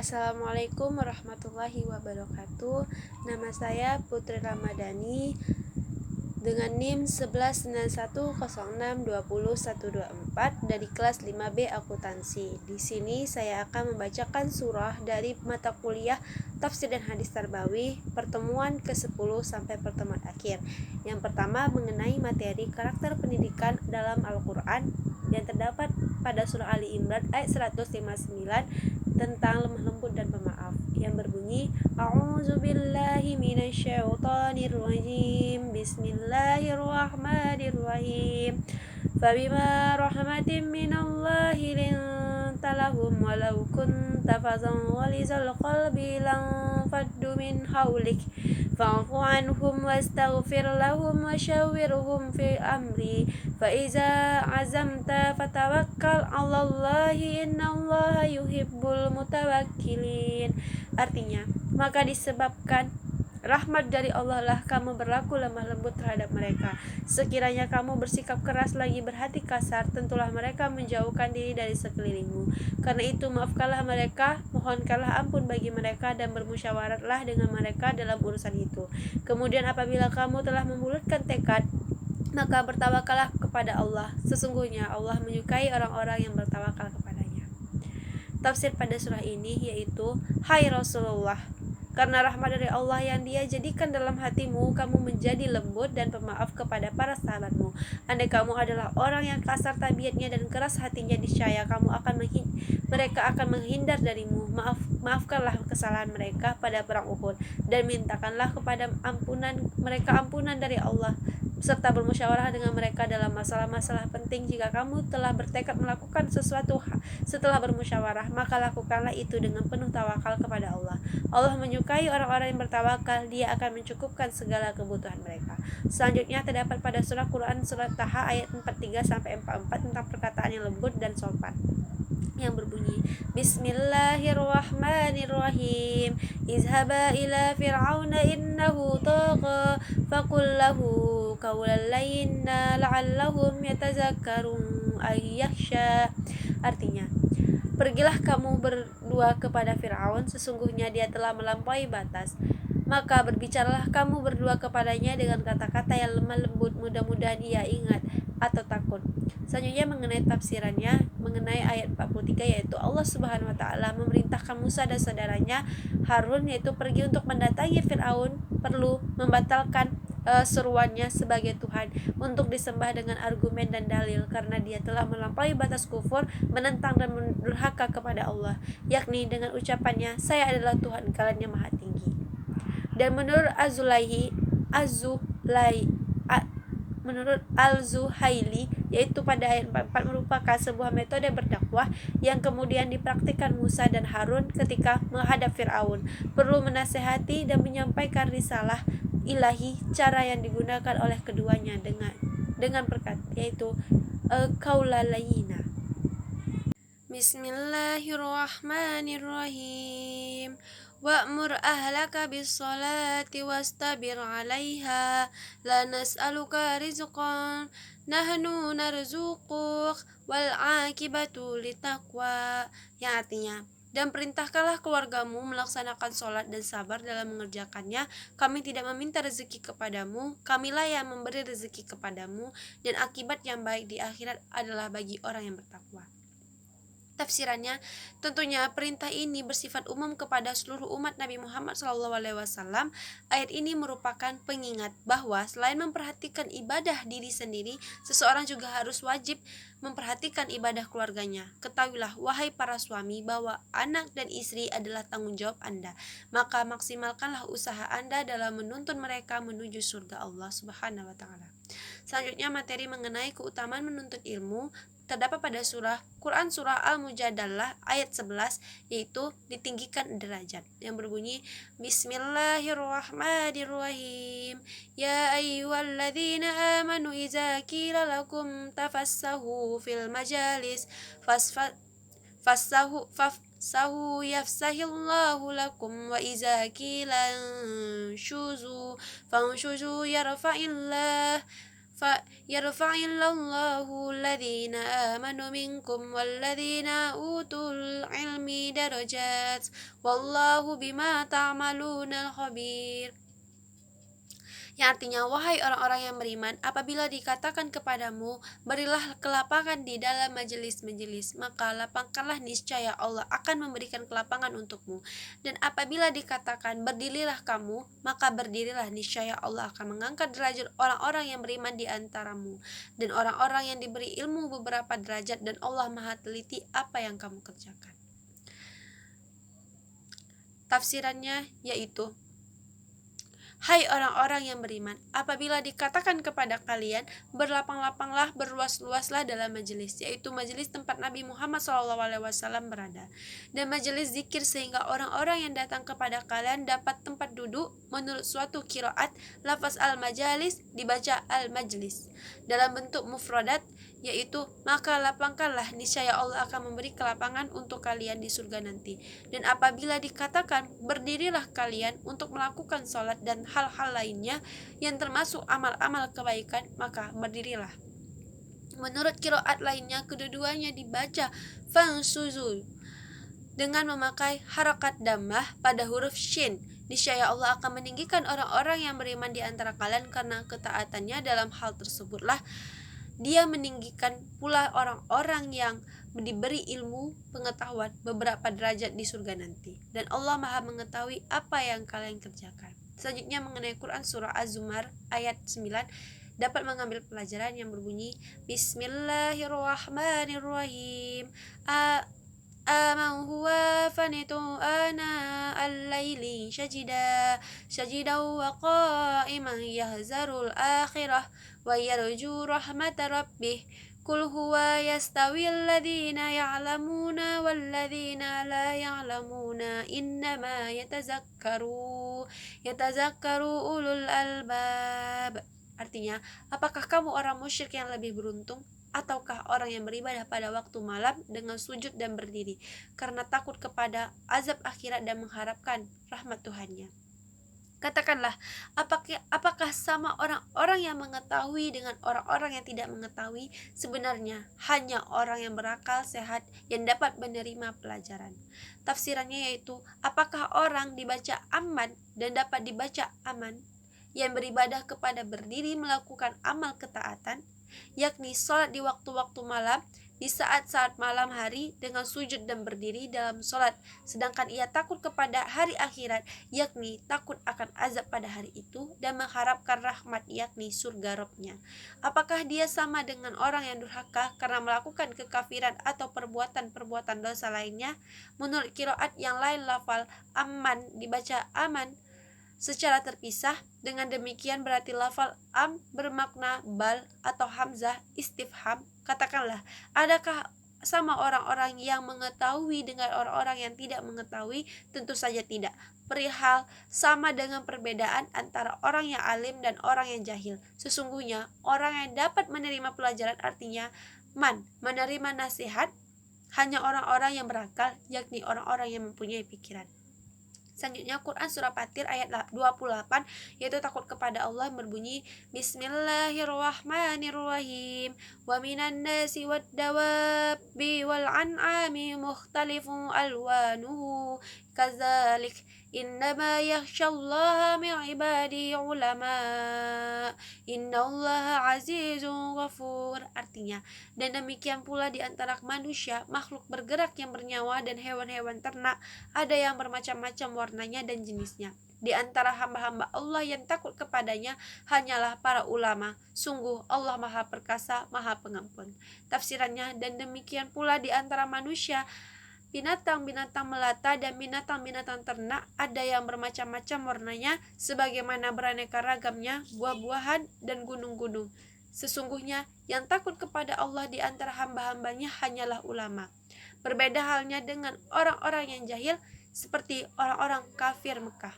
Assalamualaikum warahmatullahi wabarakatuh. Nama saya Putri Ramadhani dengan NIM 119106202124 dari kelas 5B Akuntansi. Di sini saya akan membacakan surah dari mata kuliah Tafsir dan Hadis Tarbawi pertemuan ke-10 sampai pertemuan akhir. Yang pertama mengenai materi karakter pendidikan dalam Al-Qur'an yang terdapat pada surah Ali Imran ayat 159 tentang lemah lembut dan pemaaf yang berbunyi A'udzubillahi minasyaitonirrajim. Bismillahirrahmanirrahim. Fabima rahmatin minallahi linta lahum walau kunta fadhan ghalizal qalbi lanfaddu min hawlik fa'fu anhum wastaghfir lahum wasyawwirhum fi amri fa iza azamta fatawakkal 'alallahi innallaha yuhibbul mutawakkilin. Artinya, maka disebabkan rahmat dari Allah lah kamu berlaku lemah lembut terhadap mereka. Sekiranya kamu bersikap keras lagi berhati kasar, tentulah mereka menjauhkan diri dari sekelilingmu. Karena itu maafkanlah mereka, mohonkanlah ampun bagi mereka dan bermusyawaratlah dengan mereka dalam urusan itu. Kemudian apabila kamu telah membulatkan tekad, maka bertawakallah kepada Allah. Sesungguhnya Allah menyukai orang-orang yang bertawakal kepadanya. Tafsir pada surah ini yaitu, Hai Rasulullah, karena rahmat dari Allah yang Dia jadikan dalam hatimu, kamu menjadi lembut dan pemaaf kepada para sahabatmu. Andai kamu adalah orang yang kasar tabiatnya dan keras hatinya, niscaya mereka akan menghindar darimu. Maafkanlah kesalahan mereka pada perang Uhud dan mintakanlah kepada mereka ampunan dari Allah, serta bermusyawarah dengan mereka dalam masalah-masalah penting. Jika kamu telah bertekad melakukan sesuatu setelah bermusyawarah, maka lakukanlah itu dengan penuh tawakal kepada Allah. Allah menyukai orang-orang yang bertawakal, Dia akan mencukupkan segala kebutuhan mereka. Selanjutnya terdapat pada surah Quran surat Taha ayat 43-44 tentang perkataan yang lembut dan sopan yang berbunyi Bismillahirrahmanirrahim. Izhaba ila fir'auna innahu tagha faqul lahu qawlan layyina la'allahum yatazakkarun ayyakhsha. Artinya, pergilah kamu berdua kepada Fir'aun, sesungguhnya dia telah melampaui batas. Maka berbicaralah kamu berdua kepadanya dengan kata-kata yang lemah lembut, mudah-mudahan ia ingat atau takut. Selanjutnya mengenai tafsirannya, mengenai ayat 43 yaitu Allah Subhanahu wa taala memerintahkan Musa dan saudaranya Harun yaitu pergi untuk mendatangi Firaun, perlu membatalkan seruannya sebagai Tuhan untuk disembah dengan argumen dan dalil karena dia telah melampaui batas kufur, menentang dan durhaka kepada Allah, yakni dengan ucapannya saya adalah Tuhan kalian yang maha tinggi. Dan menurut menurut Al-Zuhaili yaitu pada ayat 44 merupakan sebuah metode berdakwah yang kemudian dipraktikkan Musa dan Harun ketika menghadap Fir'aun, perlu menasehati dan menyampaikan risalah ilahi. Cara yang digunakan oleh keduanya dengan perkata yaitu qaula layyina. Bismillahirrahmanirrahim. Wa'mur ahlaka bis-sholati wastabir 'alaiha la nas'aluka rizqan nahnu narzuquk wal 'aqibatu litaqwa. Yang artinya, dan perintahkanlah keluargamu melaksanakan sholat dan sabar dalam mengerjakannya. Kami tidak meminta rezeki kepadamu, kamilah yang memberi rezeki kepadamu, dan akibat yang baik di akhirat adalah bagi orang yang bertakwa. Tafsirannya, tentunya perintah ini bersifat umum kepada seluruh umat Nabi Muhammad SAW. Ayat ini merupakan pengingat bahwa selain memperhatikan ibadah diri sendiri, seseorang juga harus wajib memperhatikan ibadah keluarganya. Ketahuilah, wahai para suami, bahwa anak dan istri adalah tanggung jawab Anda. Maka maksimalkanlah usaha Anda dalam menuntun mereka menuju surga Allah Subhanahu wa taala. Selanjutnya materi mengenai keutamaan menuntut ilmu terdapat pada Quran surah Al-Mujadalah ayat 11 yaitu ditinggikan derajat yang berbunyi Bismillahirrahmanirrahim. Ya ayyuhalladzina amanu idza qila lakum tafassahu fil majalis fafsahu yafsahillahu lakum wa idza qila shuzu fanshuzu yarfa'illah فيرفع الله الذين آمنوا منكم والذين أوتوا العلم درجات والله بما تعملون خبير. Yang artinya, wahai orang-orang yang beriman, apabila dikatakan kepadamu, berilah kelapangan di dalam majelis-majelis, maka lapangkanlah, niscaya Allah akan memberikan kelapangan untukmu. Dan apabila dikatakan berdirilah kamu, maka berdirilah, niscaya Allah akan mengangkat derajat orang-orang yang beriman di antaramu, dan orang-orang yang diberi ilmu beberapa derajat, dan Allah Maha teliti apa yang kamu kerjakan. Tafsirannya yaitu, hai orang-orang yang beriman, apabila dikatakan kepada kalian, berlapang-lapanglah, berluas-luaslah dalam majelis, yaitu majelis tempat Nabi Muhammad SAW berada, dan majelis zikir, sehingga orang-orang yang datang kepada kalian dapat tempat duduk. Menurut suatu qiraat, lafaz al-majalis dibaca al-majlis dalam bentuk mufradat, yaitu maka lapangkanlah, niscaya Allah akan memberi kelapangan untuk kalian di surga nanti. Dan apabila dikatakan berdirilah kalian untuk melakukan sholat dan hal-hal lainnya yang termasuk amal-amal kebaikan, maka berdirilah. Menurut qiraat lainnya, kedua-duanya dibaca fansuzu dengan memakai harakat dhammah pada huruf shin. Niscaya Allah akan meninggikan orang-orang yang beriman di antara kalian karena ketaatannya. Dalam hal tersebutlah Dia meninggikan pula orang-orang yang diberi ilmu pengetahuan beberapa derajat di surga nanti. Dan Allah Maha mengetahui apa yang kalian kerjakan. Selanjutnya mengenai Quran surah Az-Zumar ayat 9 dapat mengambil pelajaran yang berbunyi, Bismillahirrahmanirrahim. Aman huwa fanitu ana al-laili sajidan wa qa'iman yahzarul akhirah wa yarju rahmata rabbih. Qul huwa yastawi alladhina ya'lamuna walladhina la ya'lamuna innama yatazakkaru ulul albab. Artinya, apakah kamu orang musyrik yang lebih beruntung, ataukah orang yang beribadah pada waktu malam dengan sujud dan berdiri karena takut kepada azab akhirat dan mengharapkan rahmat Tuhannya? Katakanlah, apakah sama orang-orang yang mengetahui dengan orang-orang yang tidak mengetahui? Sebenarnya hanya orang yang berakal sehat yang dapat menerima pelajaran. Tafsirannya yaitu, apakah orang dibaca aman dan dapat dibaca aman yang beribadah kepada berdiri melakukan amal ketaatan, yakni sholat di waktu-waktu malam, di saat-saat malam hari dengan sujud dan berdiri dalam sholat, sedangkan ia takut kepada hari akhirat, yakni takut akan azab pada hari itu dan mengharapkan rahmat, yakni surga Rabb-Nya. Apakah dia sama dengan orang yang durhaka karena melakukan kekafiran atau perbuatan-perbuatan dosa lainnya? Menurut qiraat yang lain, lafal aman dibaca aman secara terpisah. Dengan demikian berarti lafal am bermakna bal atau hamzah istifham. Katakanlah, adakah sama orang-orang yang mengetahui dengan orang-orang yang tidak mengetahui? Tentu saja tidak. Perihal sama dengan perbedaan antara orang yang alim dan orang yang jahil. Sesungguhnya orang yang dapat menerima pelajaran, artinya menerima nasihat, hanya orang-orang yang berakal, yakni orang-orang yang mempunyai pikiran. Selanjutnya Quran surah Fatir ayat 28, yaitu takut kepada Allah, berbunyi, Bismillahirrahmanirrahim. Wa minan nasi wad dawabi wal an'ami mukhtalifun alwanuhu kadzalik innama yakhshallaha min ibadi ulama innallaha azizun ghafur. Artinya, dan demikian pula di antara manusia, makhluk bergerak yang bernyawa dan hewan-hewan ternak, ada yang bermacam-macam warnanya dan jenisnya. Di antara hamba-hamba Allah yang takut kepadanya hanyalah para ulama. Sungguh Allah Maha Perkasa, Maha Pengampun. Tafsirannya, dan demikian pula di antara manusia, binatang-binatang melata dan binatang-binatang ternak, ada yang bermacam-macam warnanya, sebagaimana beraneka ragamnya buah-buahan dan gunung-gunung. Sesungguhnya yang takut kepada Allah di antara hamba-hambanya hanyalah ulama. Berbeda halnya dengan orang-orang yang jahil, seperti orang-orang kafir Mekah.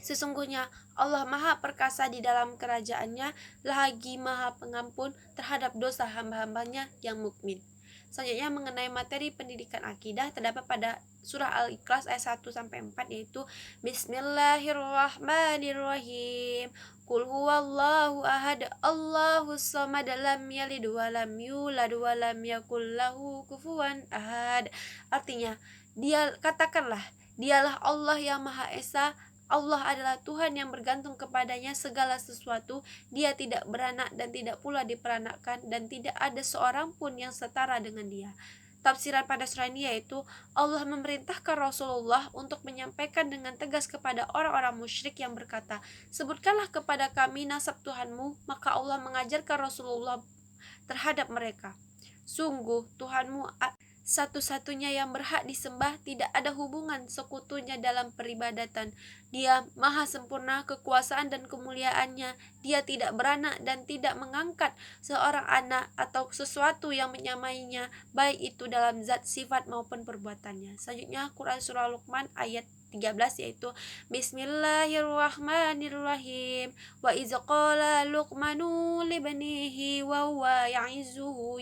Sesungguhnya Allah Maha Perkasa di dalam kerajaannya, lagi Maha Pengampun terhadap dosa hamba-hambanya yang mukmin. Selanjutnya mengenai materi pendidikan akidah terdapat pada surah Al-Ikhlas ayat 1-4, yaitu Bismillahirrahmanirrahim. Qul huwallahu ahad, Allahus samad, lam yalid wa lam yulad wa lam yakul lahu kufuwan ahad. Artinya, katakanlah, dialah Allah yang Maha Esa. Allah adalah Tuhan yang bergantung kepadanya segala sesuatu. Dia tidak beranak dan tidak pula diperanakkan, dan tidak ada seorang pun yang setara dengan dia. Tafsiran pada surah ini yaitu Allah memerintahkan Rasulullah untuk menyampaikan dengan tegas kepada orang-orang musyrik yang berkata, sebutkanlah kepada kami nasab Tuhanmu. Maka Allah mengajarkan Rasulullah terhadap mereka, sungguh Tuhanmu satu-satunya yang berhak disembah, tidak ada hubungan sekutunya dalam peribadatan. Dia maha sempurna kekuasaan dan kemuliaannya. Dia tidak beranak dan tidak mengangkat seorang anak atau sesuatu yang menyamainya, baik itu dalam zat, sifat maupun perbuatannya. Selanjutnya Quran surah Luqman ayat 13, yaitu Bismillahirrahmanirrahim. Wa iz qala Luqmanu libnihi wa huwa ya'izuhu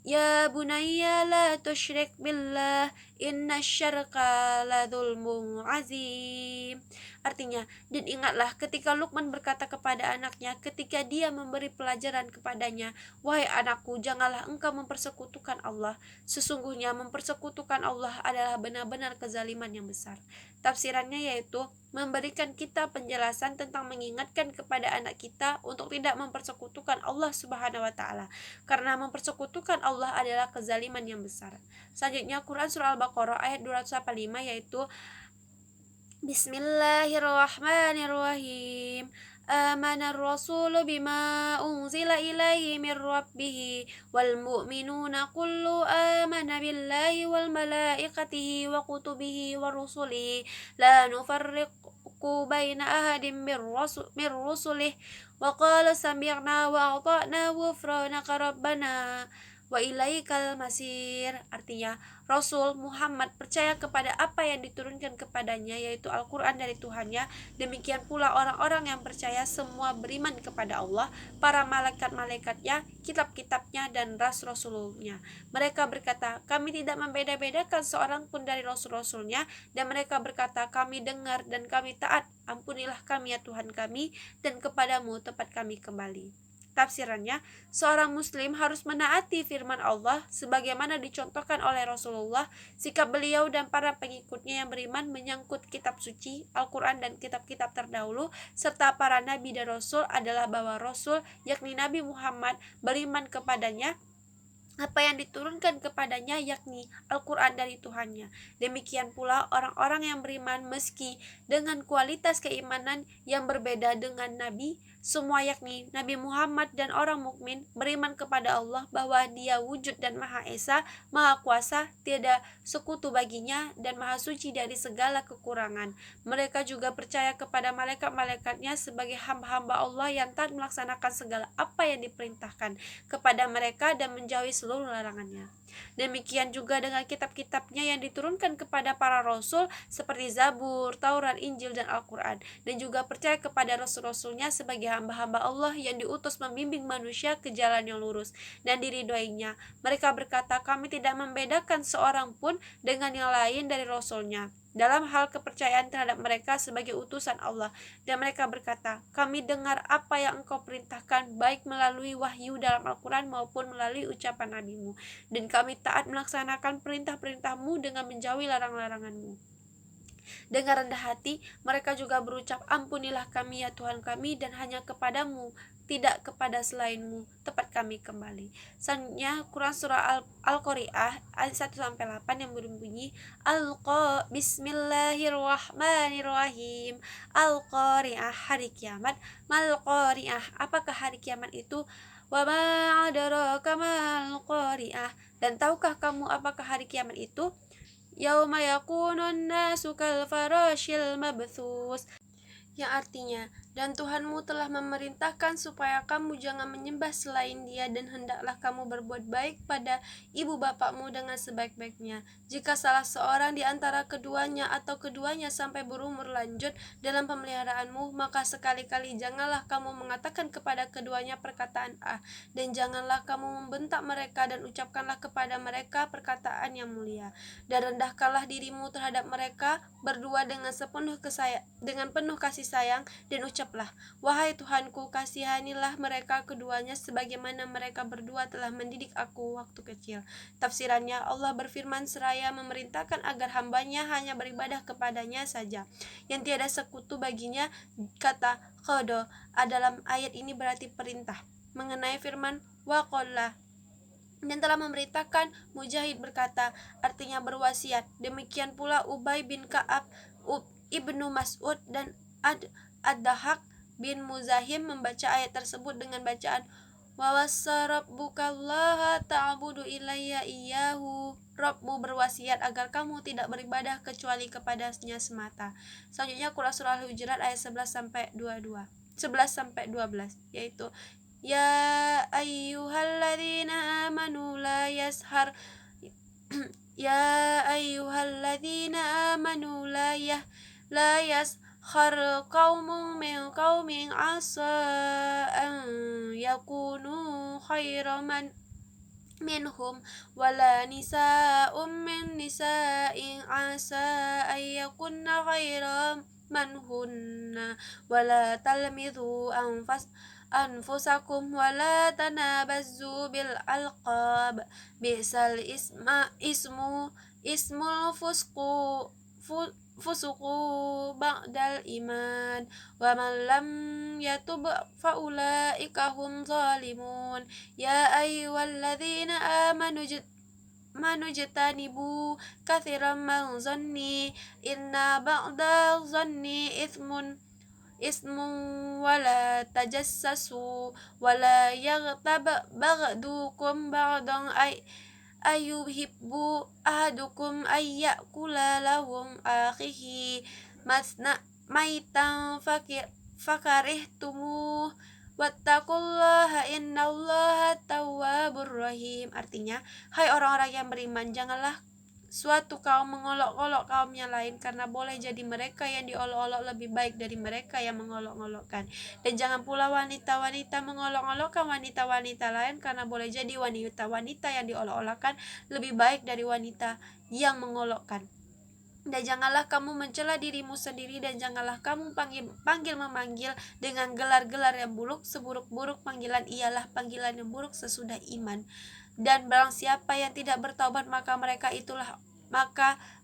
ya bunayya la tusyrik billah inna syarka la dzulmun azim. Artinya, dan ingatlah ketika Luqman berkata kepada anaknya ketika dia memberi pelajaran kepadanya, wahai anakku, janganlah engkau mempersekutukan Allah. Sesungguhnya mempersekutukan Allah adalah benar-benar kezaliman yang besar. Tafsirannya yaitu memberikan kita penjelasan tentang mengingatkan kepada anak kita untuk tidak mempersekutukan Allah Subhanahu wa taala, karena mempersekutukan Allah adalah kezaliman yang besar. Selanjutnya Quran surah Al-Baqarah ayat 245, yaitu Bismillahirrahmanirrahim. Amanar rasulu bima unzila ilaihi min rabbih wal mu'minuna kullu amana billahi wal malaikatihi wa kutubihi wa rusulihi la nufarriqu baina ahadin min rusulih wa qala sami'na wa ata'na ghufranaka rabbana wa ilaikal masir. Artinya, Rasul Muhammad percaya kepada apa yang diturunkan kepadanya, yaitu Al-Quran dari Tuhannya. Demikian pula orang-orang yang percaya semua beriman kepada Allah, para malaikat-malaikatnya, kitab-kitabnya, dan rasul-rasulnya. Mereka berkata, kami tidak membeda-bedakan seorang pun dari rasul-rasulnya. Dan mereka berkata, kami dengar dan kami taat. Ampunilah kami ya Tuhan kami, dan kepadamu tempat kami kembali. Tafsirannya, seorang muslim harus menaati firman Allah sebagaimana dicontohkan oleh Rasulullah. Sikap beliau dan para pengikutnya yang beriman menyangkut kitab suci, Al-Quran dan kitab-kitab terdahulu, serta para nabi dan rasul adalah bahwa Rasul, yakni Nabi Muhammad, beriman kepadanya, apa yang diturunkan kepadanya, yakni Al-Quran dari Tuhannya. Demikian pula orang-orang yang beriman meski dengan kualitas keimanan yang berbeda dengan Nabi semua, yakni Nabi Muhammad dan orang mukmin, beriman kepada Allah bahwa Dia wujud dan Maha Esa, Maha Kuasa, tiada sekutu baginya, dan Maha Suci dari segala kekurangan. Mereka juga percaya kepada malaikat-malaikatnya sebagai hamba-hamba Allah yang taat melaksanakan segala apa yang diperintahkan kepada mereka dan menjauhi seluruh larangannya. Demikian juga dengan kitab-kitabnya yang diturunkan kepada para rasul seperti Zabur, Taurat, Injil, dan Al-Quran, dan juga percaya kepada rasul-rasulnya sebagai hamba-hamba Allah yang diutus membimbing manusia ke jalan yang lurus dan diridhoinya. Mereka berkata, kami tidak membedakan seorang pun dengan yang lain dari rasulnya dalam hal kepercayaan terhadap mereka sebagai utusan Allah. Dan mereka berkata, kami dengar apa yang engkau perintahkan, baik melalui wahyu dalam Al-Quran maupun melalui ucapan nabimu, dan kami taat melaksanakan perintah-perintahmu dengan menjauhi larang-laranganmu. Dengan rendah hati mereka juga berucap, ampunilah kami ya Tuhan kami, dan hanya kepadamu, tidak kepada selainmu tempat kami kembali. Selanjutnya Quran surah Al-Qari'ah ayat 1-8 yang berbunyi, Bismillahirrahmanirrahim. Al-Qari'ah, hari kiamat. Mal Qari'ah, apakah hari kiamat itu? Wa ma adraka mal Qari'ah, dan tahukah kamu apakah hari kiamat itu? Yauma yakunun nasu kal farashil mabthus, yang artinya Dan Tuhanmu telah memerintahkan supaya kamu jangan menyembah selain Dia, dan hendaklah kamu berbuat baik pada ibu bapakmu dengan sebaik-baiknya. Jika salah seorang di antara keduanya atau keduanya sampai berumur lanjut dalam pemeliharaanmu, maka sekali-kali janganlah kamu mengatakan kepada keduanya perkataan dan janganlah kamu membentak mereka, dan ucapkanlah kepada mereka perkataan yang mulia. Dan rendahkanlah dirimu terhadap mereka berdua dengan penuh kasih sayang, dan ucaplah, wahai Tuhanku, kasihanilah mereka keduanya sebagaimana mereka berdua telah mendidik aku waktu kecil. Tafsirannya, Allah berfirman seraya memerintahkan agar hambanya hanya beribadah kepadanya saja, yang tiada sekutu baginya. Kata qada dalam ayat ini berarti perintah. Mengenai firman waqala, dan telah memerintahkan, Mujahid berkata, artinya berwasiat. Demikian pula Ubay bin Ka'ab, Ibnu Mas'ud, dan Ad-Dahhak bin Muzahim membaca ayat tersebut dengan bacaan wa wassa rabbukallaha ta'budu ilayya iyyahu. Rabbmu berwasiat agar kamu tidak beribadah kecuali kepadanya semata. Selanjutnya surah Al-Hujurat ayat 11 sampai 12, yaitu ya ayyuhalladzina amanu la yashar ya ayyuhalladzina amanu la yaskhar qaumun min qaumin asa an yakunu khairan minhum wala nisa'un min nisa'in asa an yakunna khairan manhunna wala talmidhu anfusakum wala tanabazzu bil alqab bi'sal ismul fusuqu ba'dal iman wa man lam yatub fa ulaika hum zalimun. Ya ayyuhalladzina amanu jtanibu katsiran min zanni inna ba'da zanni ismun wala tajassasu wala yaghtab ba'dukum ba'dan ayuhibbu ahadukum ayyakula lahum akhihi maitan fakarihtumu wattaqullaha innallaha tawwabur rahim. Artinya, hai orang-orang yang beriman, janganlah suatu kaum mengolok-olok kaum yang lain, karena boleh jadi mereka yang diolok-olok lebih baik dari mereka yang mengolok-olokkan. Dan jangan pula wanita-wanita mengolok-olokkan wanita-wanita lain, karena boleh jadi wanita-wanita yang diolok-olokkan lebih baik dari wanita yang mengolokkan. Dan janganlah kamu mencela dirimu sendiri, dan janganlah kamu memanggil dengan gelar-gelar yang buruk. Seburuk-buruk panggilan ialah panggilan yang buruk sesudah iman. Dan barang siapa yang tidak bertaubat, maka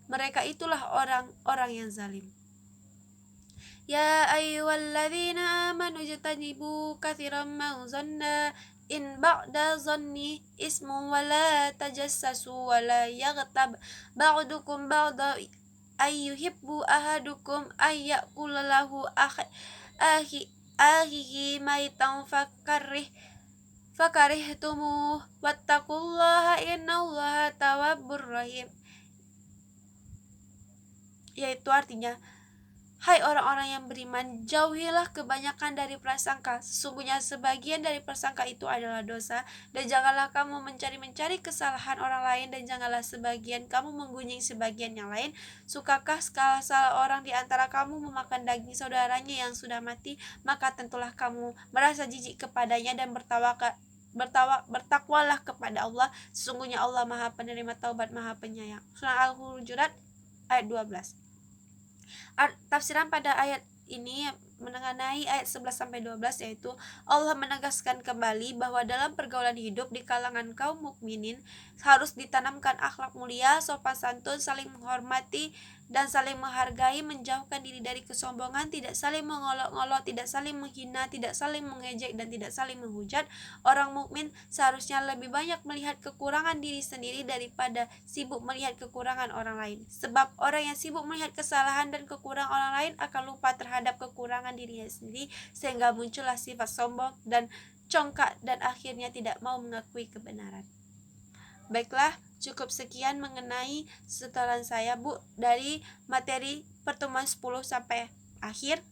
mereka itulah orang-orang yang zalim. Ya ayyuhalladzina amanu jtanibu katsiran min zanna in ba'da zanni ismun wala tajassasu wala yaghtab ba'dukum ba'da ayyuhibbu ahadukum ayyakula lahu akhihi maitan fakarihtumu wattaqullaha innallaha tawwabur rahim. Yaitu artinya, hai orang-orang yang beriman, jauhilah kebanyakan dari prasangka. Sesungguhnya sebagian dari prasangka itu adalah dosa. Dan janganlah kamu mencari kesalahan orang lain, dan janganlah sebagian kamu menggunjing sebagian yang lain. Sukakah salah orang di antara kamu memakan daging saudaranya yang sudah mati? Maka tentulah kamu merasa jijik kepadanya, dan bertakwalah kepada Allah. Sesungguhnya Allah Maha Penerima Taubat, Maha Penyayang. Surah Al-Hujurat ayat 12. Tafsiran pada ayat ini mengenai ayat 11-12, yaitu Allah menegaskan kembali bahwa dalam pergaulan hidup di kalangan kaum mukminin harus ditanamkan akhlak mulia, sopan santun, saling menghormati dan saling menghargai, menjauhkan diri dari kesombongan, tidak saling mengolok-olok, tidak saling menghina, tidak saling mengejek, dan tidak saling menghujat. Orang mukmin seharusnya lebih banyak melihat kekurangan diri sendiri daripada sibuk melihat kekurangan orang lain. Sebab orang yang sibuk melihat kesalahan dan kekurangan orang lain akan lupa terhadap kekurangan dirinya sendiri, sehingga muncullah sifat sombong dan congkak, dan akhirnya tidak mau mengakui kebenaran. Baiklah, cukup sekian mengenai setoran saya, Bu, dari materi pertemuan 10 sampai akhir.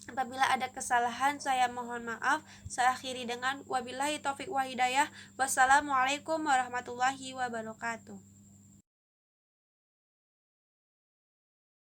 Apabila ada kesalahan, saya mohon maaf. Saya akhiri dengan wabillahi taufik wa hidayah. Wassalamualaikum warahmatullahi wabarakatuh.